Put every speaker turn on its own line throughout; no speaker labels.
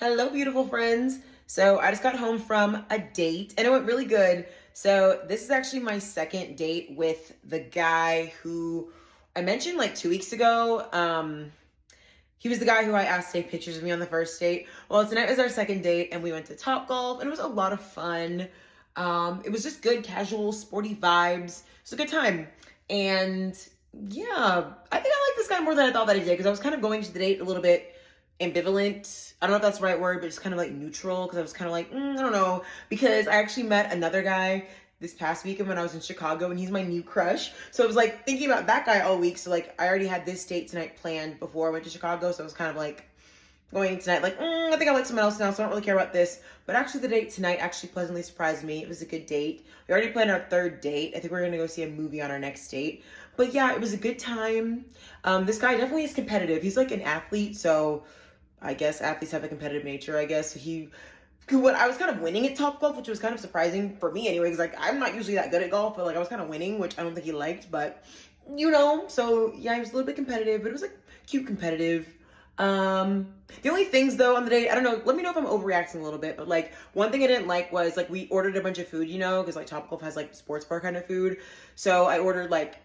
Hello, beautiful friends. So I just got home from a date and it went really good. So this is actually my second date with the guy who I mentioned like 2 weeks ago. He was the guy who I asked to take pictures of me on the first date. Well, tonight was our second date and we went to Topgolf and it was a lot of fun. It was just good, casual, sporty vibes. It was a good time. And yeah, I think I like this guy more than I thought that I did because I was kind of going to the date a little bit ambivalent. I don't know if that's the right word, but just kind of like neutral because I was kind of like, I don't know. Because I actually met another guy this past weekend when I was in Chicago and he's my new crush. So I was like thinking about that guy all week. So like I already had this date tonight planned before I went to Chicago. So I was kind of like going tonight like, I think I like someone else now, so I don't really care about this. But actually the date tonight actually pleasantly surprised me. It was a good date. We already planned our third date. I think we're going to go see a movie on our next date. But yeah, it was a good time. This guy definitely is competitive. He's like an athlete, so I guess athletes have a competitive nature, I guess. What I was kind of winning at Topgolf, which was kind of surprising for me anyway, because like I'm not usually that good at golf, but like I was kind of winning, which I don't think he liked, but so yeah, he was a little bit competitive, but it was like cute competitive. The only things though on the date, I don't know, let me know if I'm overreacting a little bit, but like one thing I didn't like was like we ordered a bunch of food, because like Topgolf has like sports bar kind of food. So I ordered like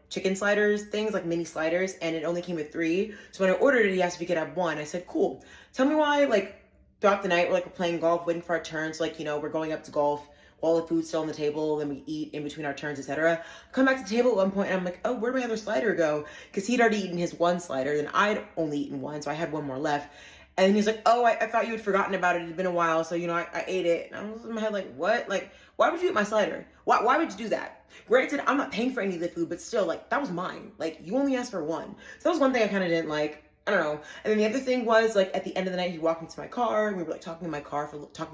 chicken sliders, things like mini sliders, and it only came with 3. So when I ordered it, he asked if we could have 1. I said, cool. Tell me why, like throughout the night, we're playing golf, waiting for our turns, we're going up to golf while the food's still on the table, then we eat in between our turns, etc. Come back to the table at one point, and I'm like, oh, where'd my other slider go? Because he'd already eaten his 1 slider, then I'd only eaten 1, so I had 1 more left. And he's like, oh, I thought you had forgotten about it. It had been a while, so, I ate it. And I was in my head like, what? Like, why would you eat my slider? Why would you do that? Granted, I'm not paying for any of the food, but still, like, that was mine. Like, you only asked for 1. So that was one thing I kind of didn't like. I don't know. And then the other thing was, like, at the end of the night, he walked into my car, and we were, like, talking in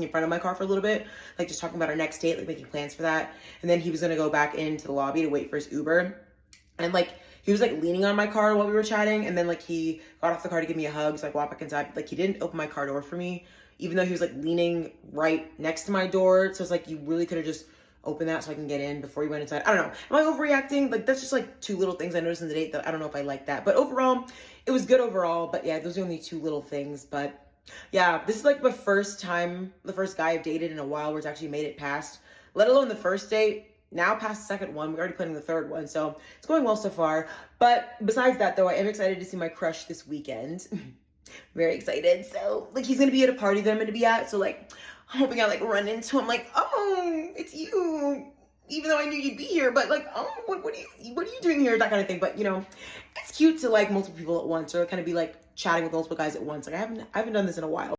front of my car for a little bit, like, just talking about our next date, like, making plans for that. And then he was gonna go back into the lobby to wait for his Uber. And, like, he was, like, leaning on my car while we were chatting, and then, like, he got off the car to give me a hug, so I walked back inside. Like, he didn't open my car door for me, even though he was, like, leaning right next to my door. So it's like, you really could have just open that so I can get in before you went inside. I don't know. Am I overreacting? Like, that's just like 2 little things I noticed in the date that I don't know if I like that. But overall, it was good overall. But yeah, those are only 2 little things. But yeah, this is like the first guy I've dated in a while where it's actually made it past, let alone the first date. Now past the second one, we're already planning the third one. So it's going well so far. But besides that though, I am excited to see my crush this weekend. Very excited. So like he's going to be at a party that I'm going to be at. So like I'm hoping I like run into him like, oh, it's you. Even though I knew you'd be here, but like, oh, what are you doing here? That kind of thing. But it's cute to like multiple people at once or kind of be like chatting with multiple guys at once. Like I haven't done this in a while.